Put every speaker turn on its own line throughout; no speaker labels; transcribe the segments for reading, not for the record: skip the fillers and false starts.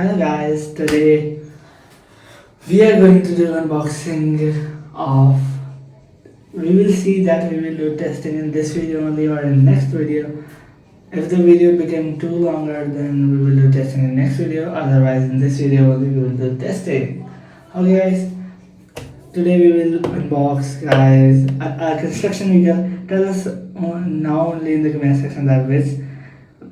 Hello guys, today we are going to do unboxing of. We will see that we will do testing in this video only or in next video. If the video became too longer, then we will do testing in next video. Otherwise, in this video only we will do testing. Okay guys, today we will unbox guys a construction vehicle. Tell us now only in the comment section that which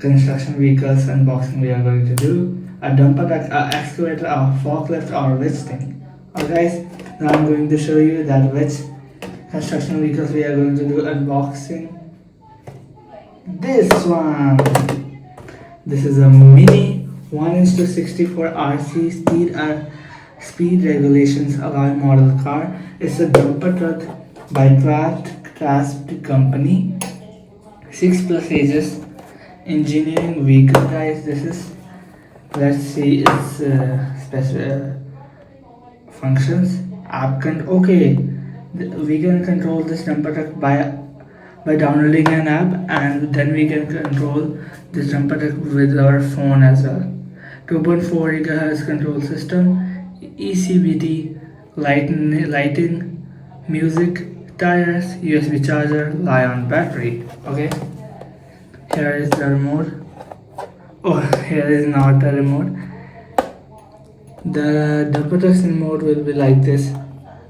construction vehicles unboxing we are going to do. A dumper truck, a excavator, a forklift, or which thing. Alright guys, now I'm going to show you that which construction vehicles we are going to do unboxing. This one. This is a mini 1:64 RC speed regulations alloy model car. It's a dumper truck by Craft Company. 6+ ages engineering vehicle guys. This is, let's see its special functions. We can control this dumper truck by downloading an app, and then we can control this dumper truck with our phone as well. 2.4 GHz control system, ECBT, lighting, music, tires, USB charger, Li-ion battery. Okay, here is the remote. Oh, here is not a remote. The dumper truck's remote will be like this,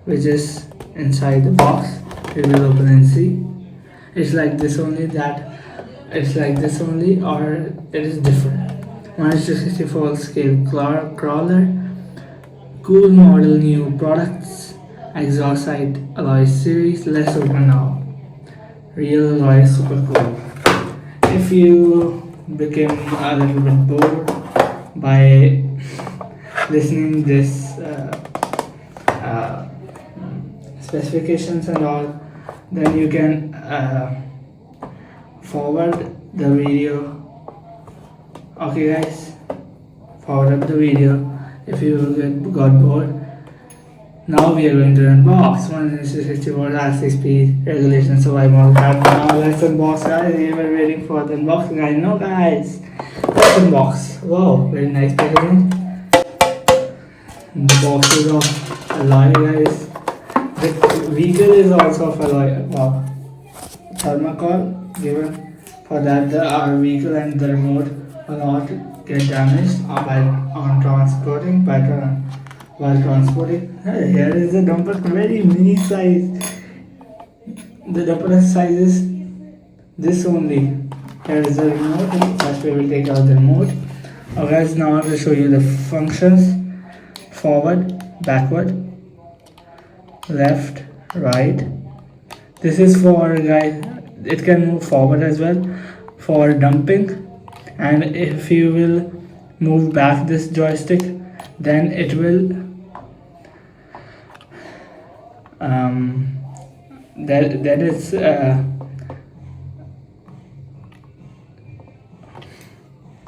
which is inside the box. We will open and see. It's like this only, or it is different. 1:64 scale crawler, cool model, new products, exhaust alloy series. Let's open now. Real alloy, super cool. If you became a little bit bored by listening this specifications and all, then you can forward the video. Okay guys, forward up the video if you got bored. Now we are going to unbox 1:64 RC speed regulation survival card. Now let's unbox guys. We were waiting for the unboxing. I know guys. Let's unbox. Wow, very nice packaging. The box is of alloy guys. The vehicle is also of alloy. Wow. Thermocol given for that our vehicle and the remote will not get damaged while transporting. Here is the dumper, very mini size. The dumper size is this only. Here is the remote. First we will take out the remote. Okay guys, now I will show you the functions. Forward, backward, left, right. This is for guys, it can move forward as well for dumping, and if you will move back this joystick, then it will that is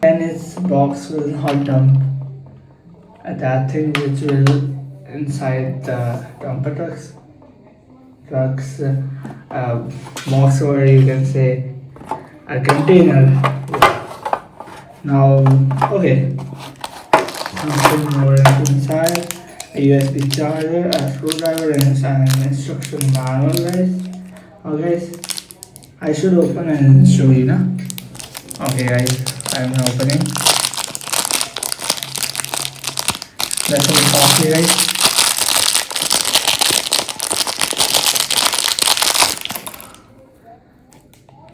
then its box will not dump that thing which will inside the dumper trucks box, or you can say a container. Now okay, something more inside. A USB charger, a screwdriver, and an instruction manual guys. Okay guys, I should open and show you now. Okay guys, I'm now opening. Let's open softly guys.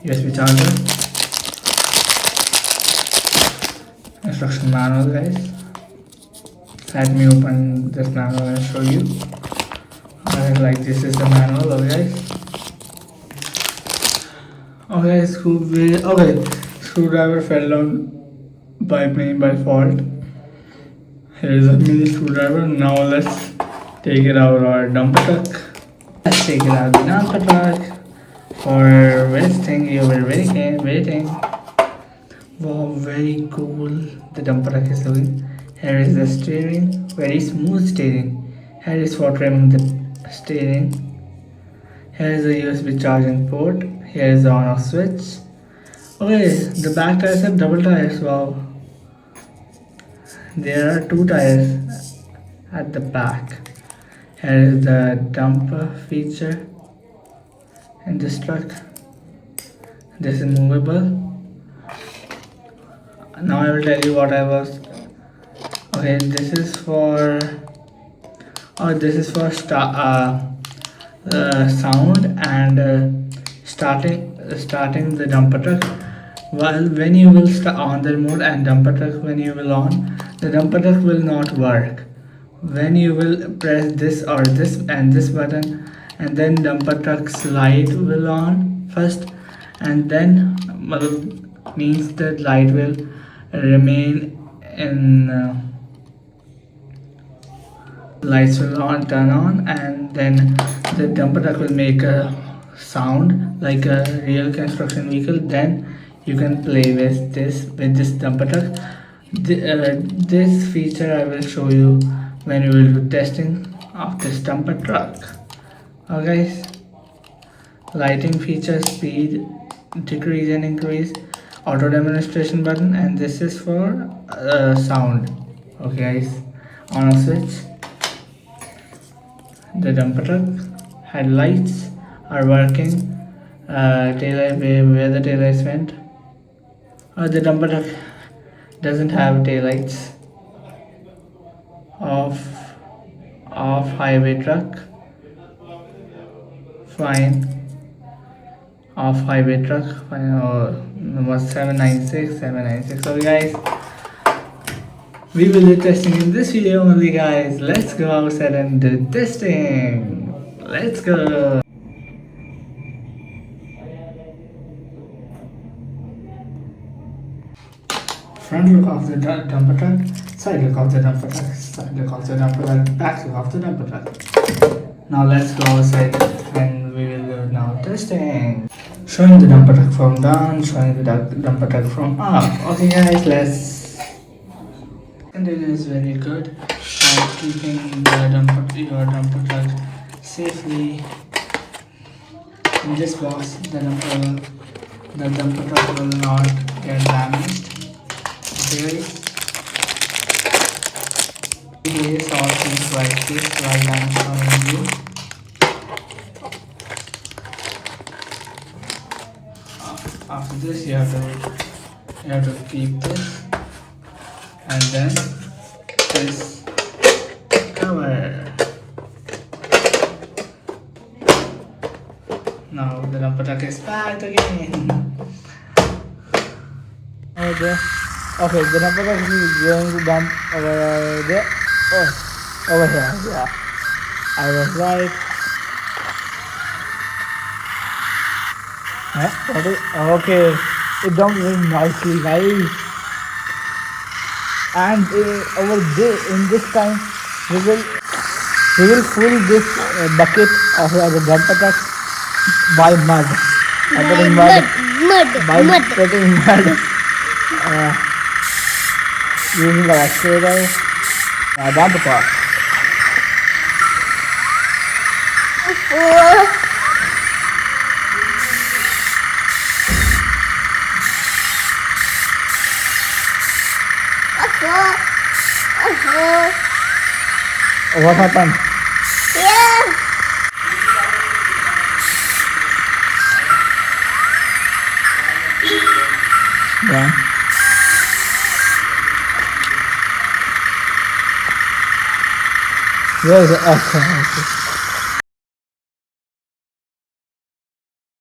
USB charger, instruction manual guys. Let me open this manual and show you. Like this is the manual. Okay guys. Screwdriver fell down by me by fault. Here is a mini screwdriver. Now let's take it out our dumper truck. Let's take it out the dumper truck. For which thing you were waiting. Wow, very cool. The dumper truck is looking. Here is the steering, very smooth steering. Here is for trimming the steering. Here is the USB charging port. Here is the on-off switch. Okay, the back tires have double tires. Wow, there are two tires at the back. Here is the dumper feature in this truck. This is movable. Now I will tell you what I was. Okay, this is for. Oh, this is for sound and starting the dumper truck. Well, when you will start on the remote and dumper truck, when you will on, the dumper truck will not work. When you will press this or this and this button, and then dumper truck's light will on first, and then means the light will remain in. Lights will turn on, and then the dumper truck will make a sound like a real construction vehicle. Then you can play with this dumper truck. This feature I will show you when we will do testing of this dumper truck. Okay guys, lighting feature, speed, decrease and increase, auto demonstration button, and this is for sound. Okay guys, on a switch. The dumper truck headlights are working. Taillight, where the taillights went. The dumper truck doesn't have taillights. Off highway truck. Fine. Off highway truck. Fine. Number 796. So guys, we will do testing in this video only, guys. Let's go outside and do testing. Let's go. Front look of the dumper truck, side look of the dumper truck, side look of the dumper truck, back look of the dumper truck. Now let's go outside and we will do now testing. Showing the dumper truck from down, showing the dumper truck from up. Okay guys, let's. And it is very good for keeping your dumper truck safely. In this box, the dumper truck will not get damaged. Okay, here's all things like this while I'm showing you. After this, you have to keep this. And then this cover. Now the dumper truck is back again. Okay, the dumper truck is going to dump over there. Oh, over here. Yeah, I was right. Okay, it dumped very nicely, guys. And over there, in this time, we will fill this bucket of the dumper truck by mud. Putting mud. Using the excavator, dumper truck. What happened? Yeah. Where is it? Okay.